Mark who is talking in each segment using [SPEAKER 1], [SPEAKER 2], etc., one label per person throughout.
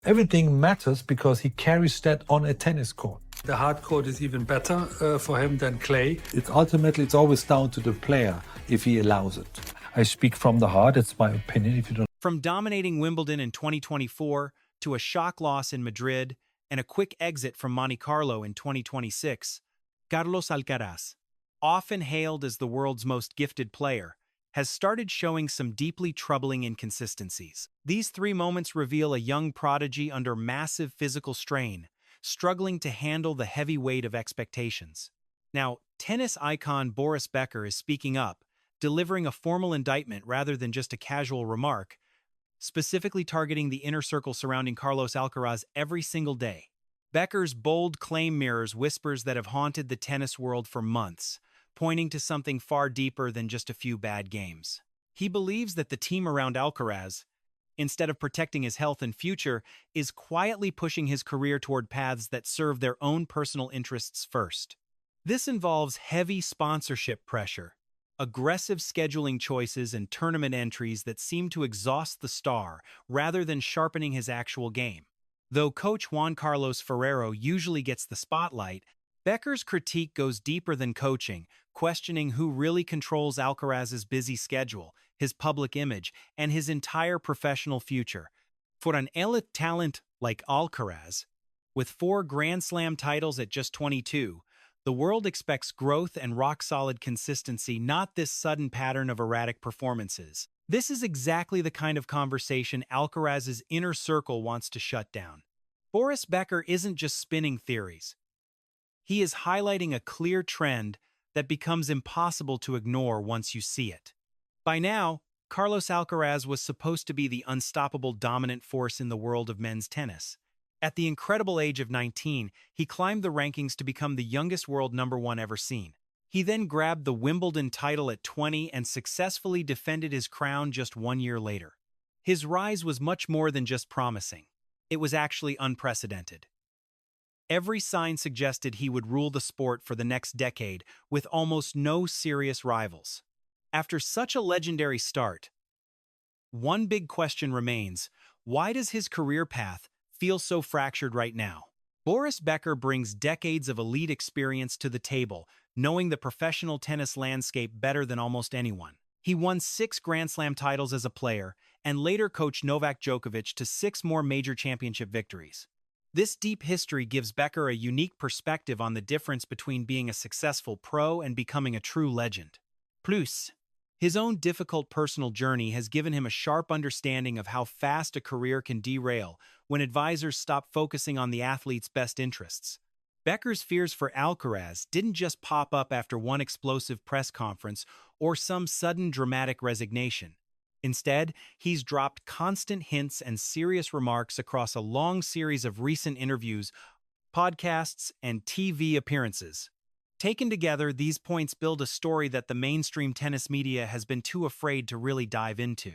[SPEAKER 1] Everything matters because he carries that on a tennis court.
[SPEAKER 2] The hard court is even better for him than clay.
[SPEAKER 1] It's always down to the player if he allows it. I speak from the heart, it's my opinion. If you don't.
[SPEAKER 3] From dominating Wimbledon in 2024 to a shock loss in Madrid and a quick exit from Monte Carlo in 2026, Carlos Alcaraz, often hailed as the world's most gifted player, has started showing some deeply troubling inconsistencies. These 3 moments reveal a young prodigy under massive physical strain, struggling to handle the heavy weight of expectations. Now, tennis icon Boris Becker is speaking up, delivering a formal indictment rather than just a casual remark, specifically targeting the inner circle surrounding Carlos Alcaraz every single day. Becker's bold claim mirrors whispers that have haunted the tennis world for months, pointing to something far deeper than just a few bad games. He believes that the team around Alcaraz, instead of protecting his health and future, is quietly pushing his career toward paths that serve their own personal interests first. This involves heavy sponsorship pressure, aggressive scheduling choices, and tournament entries that seem to exhaust the star rather than sharpening his actual game. Though coach Juan Carlos Ferrero usually gets the spotlight, Becker's critique goes deeper than coaching, questioning who really controls Alcaraz's busy schedule, his public image, and his entire professional future. For an elite talent like Alcaraz, with 4 Grand Slam titles at just 22, the world expects growth and rock-solid consistency, not this sudden pattern of erratic performances. This is exactly the kind of conversation Alcaraz's inner circle wants to shut down. Boris Becker isn't just spinning theories. He is highlighting a clear trend that becomes impossible to ignore once you see it. By now, Carlos Alcaraz was supposed to be the unstoppable dominant force in the world of men's tennis. At the incredible age of 19, he climbed the rankings to become the youngest world #1 ever seen. He then grabbed the Wimbledon title at 20 and successfully defended his crown just 1 year later. His rise was much more than just promising. It was actually unprecedented. Every sign suggested he would rule the sport for the next decade with almost no serious rivals. After such a legendary start, one big question remains: why does his career path feel so fractured right now? Boris Becker brings decades of elite experience to the table, knowing the professional tennis landscape better than almost anyone. He won 6 Grand Slam titles as a player and later coached Novak Djokovic to 6 more major championship victories. This deep history gives Becker a unique perspective on the difference between being a successful pro and becoming a true legend. Plus, his own difficult personal journey has given him a sharp understanding of how fast a career can derail when advisors stop focusing on the athlete's best interests. Becker's fears for Alcaraz didn't just pop up after one explosive press conference or some sudden dramatic resignation. Instead, he's dropped constant hints and serious remarks across a long series of recent interviews, podcasts, and TV appearances. Taken together, these points build a story that the mainstream tennis media has been too afraid to really dive into.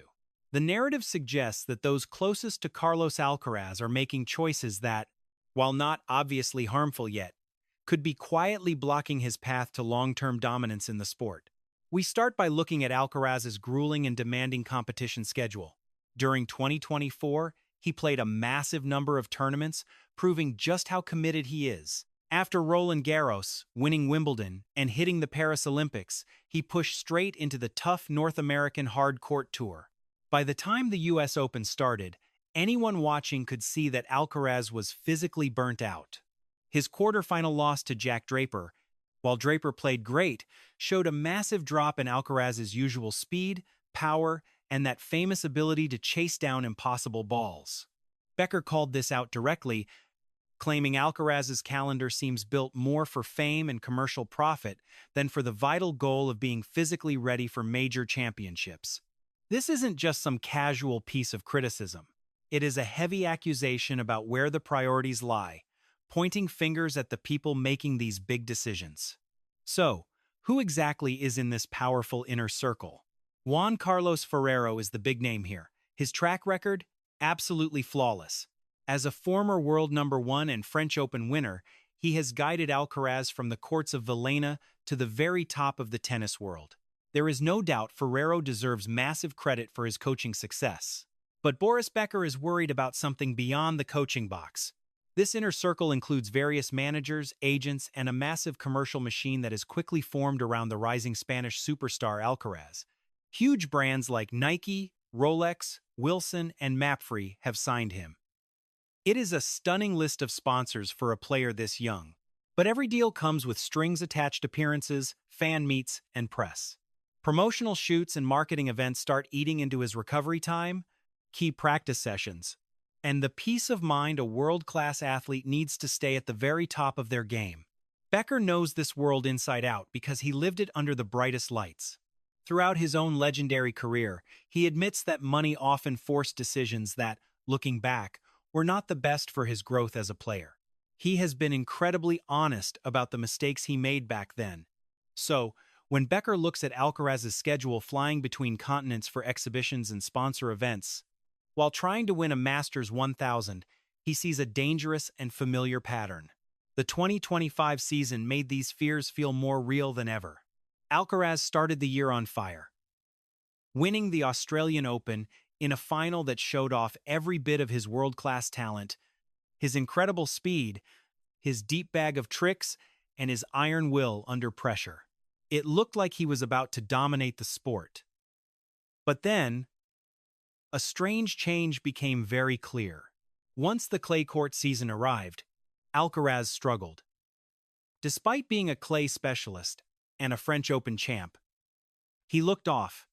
[SPEAKER 3] The narrative suggests that those closest to Carlos Alcaraz are making choices that, while not obviously harmful yet, could be quietly blocking his path to long-term dominance in the sport. We start by looking at Alcaraz's grueling and demanding competition schedule. During 2024, he played a massive number of tournaments, proving just how committed he is. After Roland Garros, winning Wimbledon, and hitting the Paris Olympics, he pushed straight into the tough North American hard court tour. By the time the US Open started, anyone watching could see that Alcaraz was physically burnt out. His quarterfinal loss to Jack Draper, while Draper played great, showed a massive drop in Alcaraz's usual speed, power, and that famous ability to chase down impossible balls. Becker called this out directly, claiming Alcaraz's calendar seems built more for fame and commercial profit than for the vital goal of being physically ready for major championships. This isn't just some casual piece of criticism. It is a heavy accusation about where the priorities lie, pointing fingers at the people making these big decisions. So, who exactly is in this powerful inner circle? Juan Carlos Ferrero is the big name here. His track record? Absolutely flawless. As a former world #1 and French Open winner, he has guided Alcaraz from the courts of Villena to the very top of the tennis world. There is no doubt Ferrero deserves massive credit for his coaching success. But Boris Becker is worried about something beyond the coaching box. This inner circle includes various managers, agents, and a massive commercial machine that is quickly formed around the rising Spanish superstar Alcaraz. Huge brands like Nike, Rolex, Wilson, and Mapfre have signed him. It is a stunning list of sponsors for a player this young. But every deal comes with strings-attached appearances, fan meets, and press. Promotional shoots and marketing events start eating into his recovery time, key practice sessions, and the peace of mind a world-class athlete needs to stay at the very top of their game. Becker knows this world inside out because he lived it under the brightest lights. Throughout his own legendary career, he admits that money often forced decisions that, looking back, were not the best for his growth as a player. He has been incredibly honest about the mistakes he made back then. So, when Becker looks at Alcaraz's schedule flying between continents for exhibitions and sponsor events, while trying to win a Masters 1000, he sees a dangerous and familiar pattern. The 2025 season made these fears feel more real than ever. Alcaraz started the year on fire, winning the Australian Open in a final that showed off every bit of his world-class talent, his incredible speed, his deep bag of tricks, and his iron will under pressure. It looked like he was about to dominate the sport. But then, a strange change became very clear. Once the clay court season arrived, Alcaraz struggled. Despite being a clay specialist and a French Open champ, he looked off,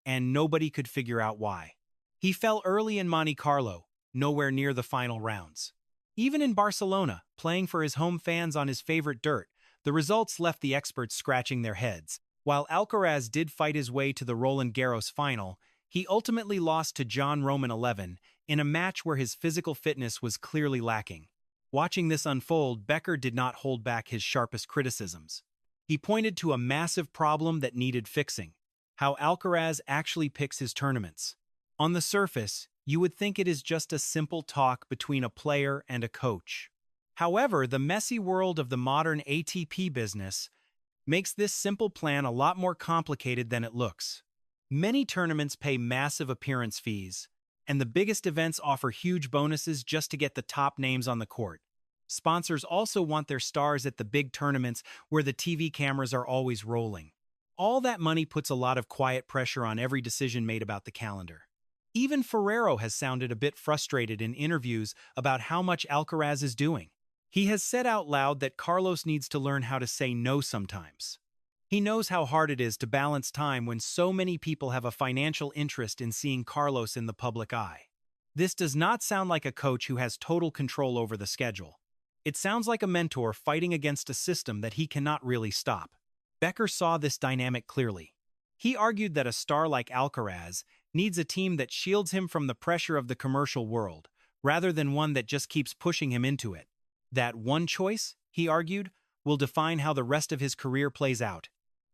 [SPEAKER 3] and nobody could figure out why. He fell early in Monte Carlo, nowhere near the final rounds. Even in Barcelona, playing for his home fans on his favorite dirt, the results left the experts scratching their heads. While Alcaraz did fight his way to the Roland Garros final, he ultimately lost to John Roman 11 in a match where his physical fitness was clearly lacking. Watching this unfold, Becker did not hold back his sharpest criticisms. He pointed to a massive problem that needed fixing: how Alcaraz actually picks his tournaments. On the surface, you would think it is just a simple talk between a player and a coach. However, the messy world of the modern ATP business makes this simple plan a lot more complicated than it looks. Many tournaments pay massive appearance fees, and the biggest events offer huge bonuses just to get the top names on the court. Sponsors also want their stars at the big tournaments where the TV cameras are always rolling. All that money puts a lot of quiet pressure on every decision made about the calendar. Even Ferrero has sounded a bit frustrated in interviews about how much Alcaraz is doing. He has said out loud that Carlos needs to learn how to say no sometimes. He knows how hard it is to balance time when so many people have a financial interest in seeing Carlos in the public eye. This does not sound like a coach who has total control over the schedule. It sounds like a mentor fighting against a system that he cannot really stop. Becker saw this dynamic clearly. He argued that a star like Alcaraz needs a team that shields him from the pressure of the commercial world, rather than one that just keeps pushing him into it. That one choice, he argued, will define how the rest of his career plays out.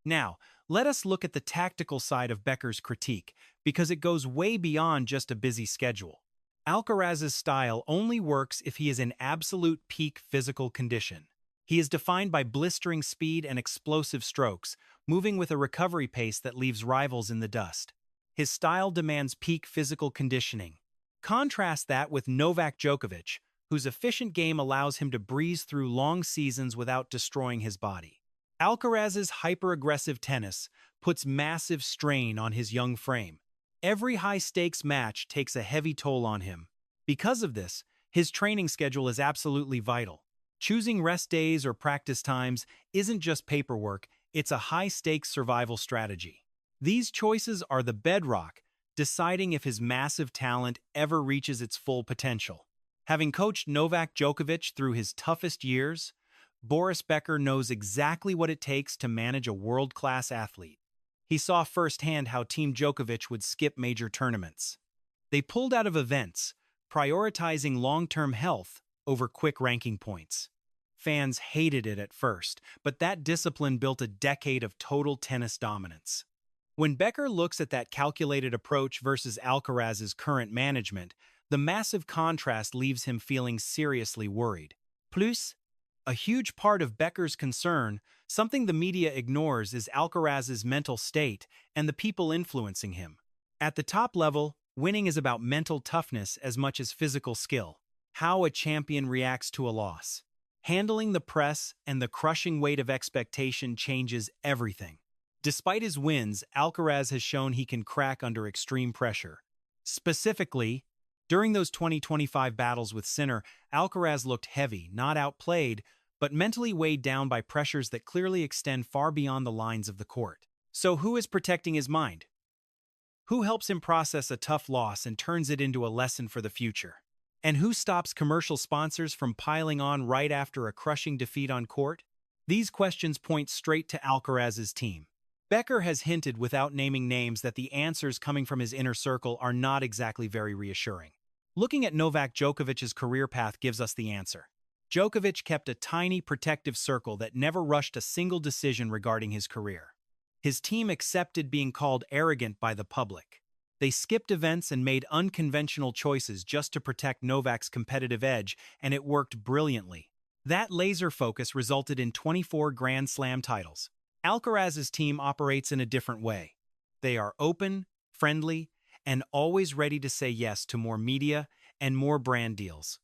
[SPEAKER 3] Now, let us look at the tactical side of Becker's critique, because it goes way beyond just a busy schedule. Alcaraz's style only works if he is in absolute peak physical condition. He is defined by blistering speed and explosive strokes, moving with a recovery pace that leaves rivals in the dust. His style demands peak physical conditioning. Contrast that with Novak Djokovic, whose efficient game allows him to breeze through long seasons without destroying his body. Alcaraz's hyper-aggressive tennis puts massive strain on his young frame. Every high-stakes match takes a heavy toll on him. Because of this, his training schedule is absolutely vital. Choosing rest days or practice times isn't just paperwork, it's a high-stakes survival strategy. These choices are the bedrock, deciding if his massive talent ever reaches its full potential. Having coached Novak Djokovic through his toughest years, Boris Becker knows exactly what it takes to manage a world-class athlete. He saw firsthand how Team Djokovic would skip major tournaments. They pulled out of events, prioritizing long-term health over quick ranking points. Fans hated it at first, but that discipline built a decade of total tennis dominance. When Becker looks at that calculated approach versus Alcaraz's current management, the massive contrast leaves him feeling seriously worried. Plus, a huge part of Becker's concern, something the media ignores, is Alcaraz's mental state and the people influencing him. At the top level, Winning is about mental toughness as much as physical skill. How a champion reacts to a loss. Handling the press and the crushing weight of expectation changes everything. Despite his wins, Alcaraz has shown he can crack under extreme pressure. Specifically, during those 2025 battles with Sinner, Alcaraz looked heavy, not outplayed, but mentally weighed down by pressures that clearly extend far beyond the lines of the court. So who is protecting his mind? Who helps him process a tough loss and turns it into a lesson for the future? And who stops commercial sponsors from piling on right after a crushing defeat on court? These questions point straight to Alcaraz's team. Becker has hinted without naming names that the answers coming from his inner circle are not exactly very reassuring. Looking at Novak Djokovic's career path gives us the answer. Djokovic kept a tiny protective circle that never rushed a single decision regarding his career. His team accepted being called arrogant by the public. They skipped events and made unconventional choices just to protect Novak's competitive edge, and it worked brilliantly. That laser focus resulted in 24 Grand Slam titles. Alcaraz's team operates in a different way. They are open, friendly, and always ready to say yes to more media and more brand deals.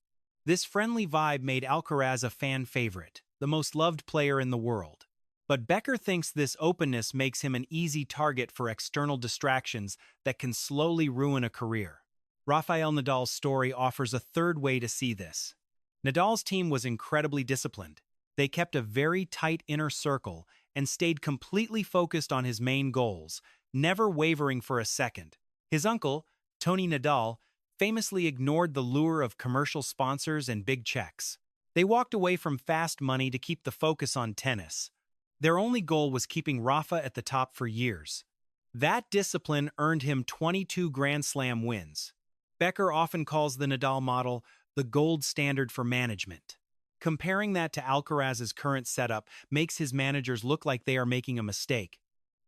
[SPEAKER 3] This friendly vibe made Alcaraz a fan favorite, the most loved player in the world. But Becker thinks this openness makes him an easy target for external distractions that can slowly ruin a career. Rafael Nadal's story offers a third way to see this. Nadal's team was incredibly disciplined. They kept a very tight inner circle and stayed completely focused on his main goals, never wavering for a second. His uncle, Tony Nadal, famously ignored the lure of commercial sponsors and big checks. They walked away from fast money to keep the focus on tennis. Their only goal was keeping Rafa at the top for years. That discipline earned him 22 Grand Slam wins. Becker often calls the Nadal model the gold standard for management. Comparing that to Alcaraz's current setup makes his managers look like they are making a mistake.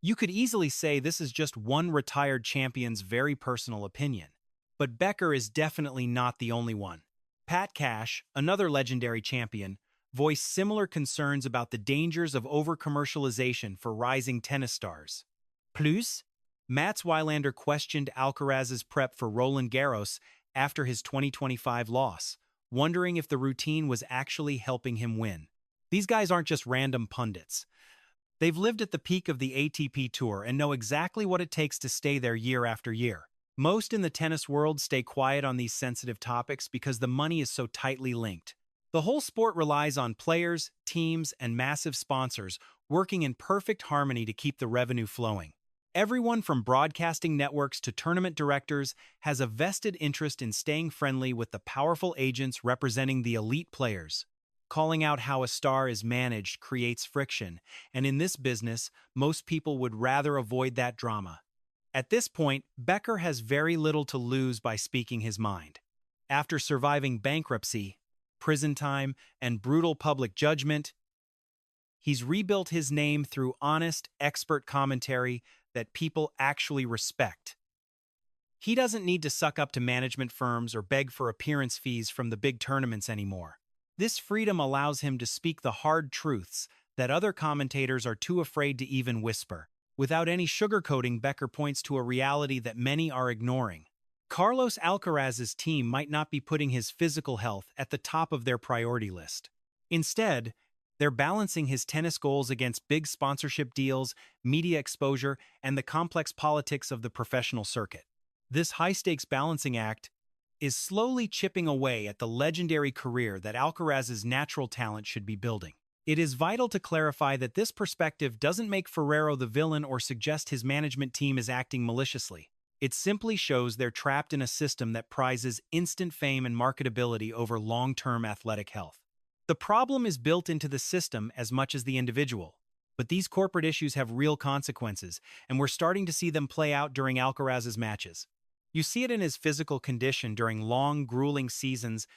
[SPEAKER 3] You could easily say this is just one retired champion's very personal opinion. But Becker is definitely not the only one. Pat Cash, another legendary champion, voiced similar concerns about the dangers of over-commercialization for rising tennis stars. Plus, Mats Wilander questioned Alcaraz's prep for Roland Garros after his 2025 loss, wondering if the routine was actually helping him win. These guys aren't just random pundits. They've lived at the peak of the ATP Tour and know exactly what it takes to stay there year after year. Most in the tennis world stay quiet on these sensitive topics because the money is so tightly linked. The whole sport relies on players, teams, and massive sponsors working in perfect harmony to keep the revenue flowing. Everyone from broadcasting networks to tournament directors has a vested interest in staying friendly with the powerful agents representing the elite players. Calling out how a star is managed creates friction, and in this business, most people would rather avoid that drama. At this point, Becker has very little to lose by speaking his mind. After surviving bankruptcy, prison time, and brutal public judgment, he's rebuilt his name through honest, expert commentary that people actually respect. He doesn't need to suck up to management firms or beg for appearance fees from the big tournaments anymore. This freedom allows him to speak the hard truths that other commentators are too afraid to even whisper. Without any sugarcoating, Becker points to a reality that many are ignoring. Carlos Alcaraz's team might not be putting his physical health at the top of their priority list. Instead, they're balancing his tennis goals against big sponsorship deals, media exposure, and the complex politics of the professional circuit. This high-stakes balancing act is slowly chipping away at the legendary career that Alcaraz's natural talent should be building. It is vital to clarify that this perspective doesn't make Ferrero the villain or suggest his management team is acting maliciously. It simply shows they're trapped in a system that prizes instant fame and marketability over long-term athletic health. The problem is built into the system as much as the individual. But these corporate issues have real consequences, and we're starting to see them play out during Alcaraz's matches. You see it in his physical condition during long, grueling seasons.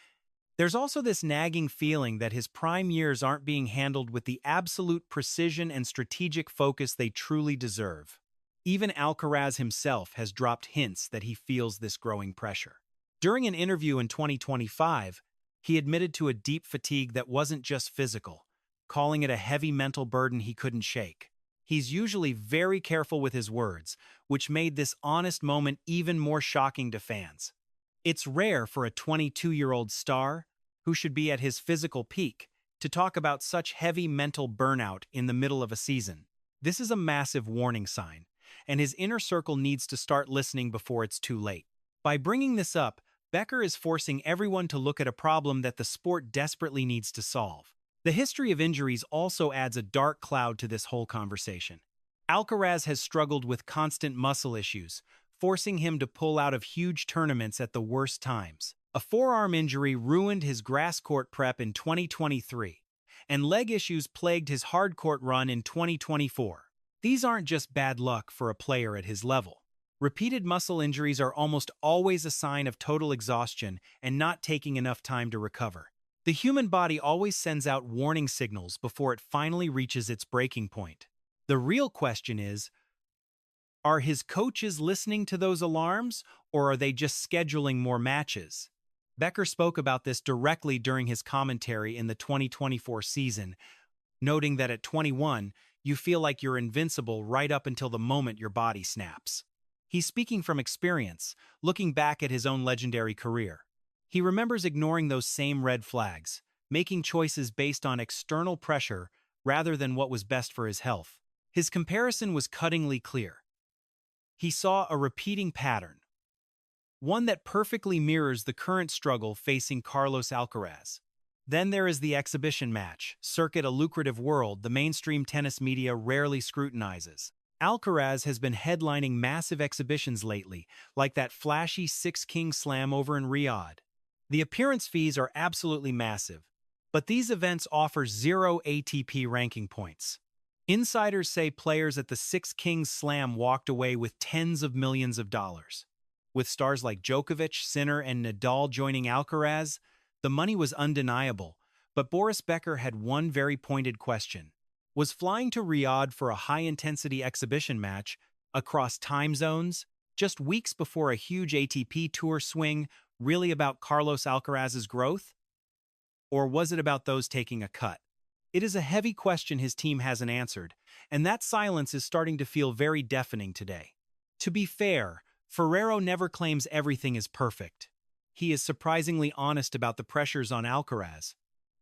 [SPEAKER 3] There's also this nagging feeling that his prime years aren't being handled with the absolute precision and strategic focus they truly deserve. Even Alcaraz himself has dropped hints that he feels this growing pressure. During an interview in 2025, he admitted to a deep fatigue that wasn't just physical, calling it a heavy mental burden he couldn't shake. He's usually very careful with his words, which made this honest moment even more shocking to fans. It's rare for a 22-year-old star, who should be at his physical peak, to talk about such heavy mental burnout in the middle of a season. This is a massive warning sign, and his inner circle needs to start listening before it's too late. By bringing this up, Becker is forcing everyone to look at a problem that the sport desperately needs to solve. The history of injuries also adds a dark cloud to this whole conversation. Alcaraz has struggled with constant muscle issues, forcing him to pull out of huge tournaments at the worst times. A forearm injury ruined his grass court prep in 2023, and leg issues plagued his hard court run in 2024. These aren't just bad luck for a player at his level. Repeated muscle injuries are almost always a sign of total exhaustion and not taking enough time to recover. The human body always sends out warning signals before it finally reaches its breaking point. The real question is, are his coaches listening to those alarms, or are they just scheduling more matches? Becker spoke about this directly during his commentary in the 2024 season, noting that at 21, you feel like you're invincible right up until the moment your body snaps. He's speaking from experience, looking back at his own legendary career. He remembers ignoring those same red flags, making choices based on external pressure rather than what was best for his health. His comparison was cuttingly clear. He saw a repeating pattern, one that perfectly mirrors the current struggle facing Carlos Alcaraz. Then there is the exhibition match, circuit a lucrative world the mainstream tennis media rarely scrutinizes. Alcaraz has been headlining massive exhibitions lately, like that flashy Six Kings Slam over in Riyadh. The appearance fees are absolutely massive, but these events offer 0 ATP ranking points. Insiders say players at the Six Kings Slam walked away with tens of millions of dollars. With stars like Djokovic, Sinner, and Nadal joining Alcaraz, the money was undeniable, but Boris Becker had one very pointed question. Was flying to Riyadh for a high-intensity exhibition match across time zones, just weeks before a huge ATP Tour swing, really about Carlos Alcaraz's growth? Or was it about those taking a cut? It is a heavy question his team hasn't answered, and that silence is starting to feel very deafening today. To be fair, Ferrero never claims everything is perfect. He is surprisingly honest about the pressures on Alcaraz,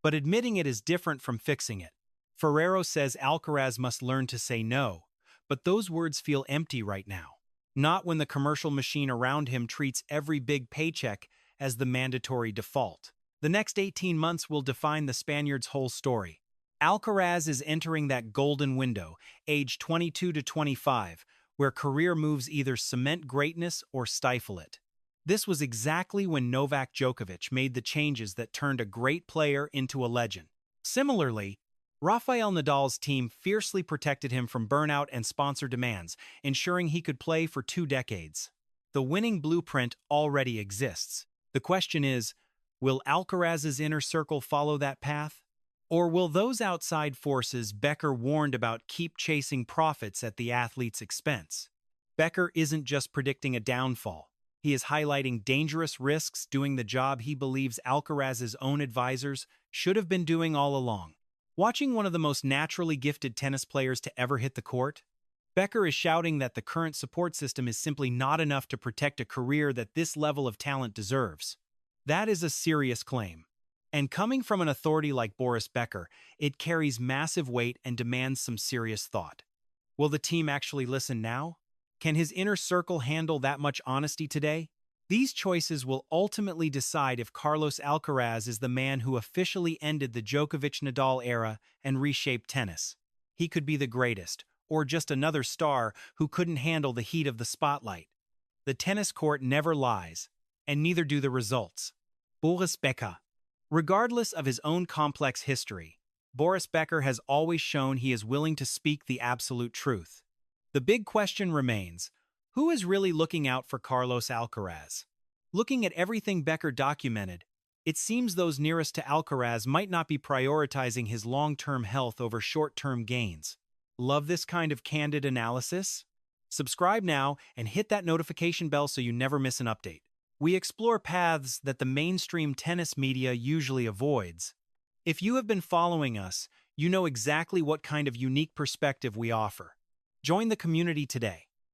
[SPEAKER 3] but admitting it is different from fixing it. Ferrero says Alcaraz must learn to say no, but those words feel empty right now. Not when the commercial machine around him treats every big paycheck as the mandatory default. The next 18 months will define the Spaniard's whole story. Alcaraz is entering that golden window, age 22 to 25, where career moves either cement greatness or stifle it. This was exactly when Novak Djokovic made the changes that turned a great player into a legend. Similarly, Rafael Nadal's team fiercely protected him from burnout and sponsor demands, ensuring he could play for 2 decades. The winning blueprint already exists. The question is, will Alcaraz's inner circle follow that path? Or will those outside forces Becker warned about keep chasing profits at the athlete's expense? Becker isn't just predicting a downfall. He is highlighting dangerous risks doing the job he believes Alcaraz's own advisors should have been doing all along. Watching one of the most naturally gifted tennis players to ever hit the court, Becker is shouting that the current support system is simply not enough to protect a career that this level of talent deserves. That is a serious claim. And coming from an authority like Boris Becker, it carries massive weight and demands some serious thought. Will the team actually listen now? Can his inner circle handle that much honesty today? These choices will ultimately decide if Carlos Alcaraz is the man who officially ended the Djokovic-Nadal era and reshaped tennis. He could be the greatest, or just another star who couldn't handle the heat of the spotlight. The tennis court never lies, and neither do the results. Boris Becker. Regardless of his own complex history, Boris Becker has always shown he is willing to speak the absolute truth. The big question remains, who is really looking out for Carlos Alcaraz? Looking at everything Becker documented, it seems those nearest to Alcaraz might not be prioritizing his long-term health over short-term gains. Love this kind of candid analysis? Subscribe now and hit that notification bell so you never miss an update. We explore paths that the mainstream tennis media usually avoids. If you have been following us, you know exactly what kind of unique perspective we offer. Join the community today.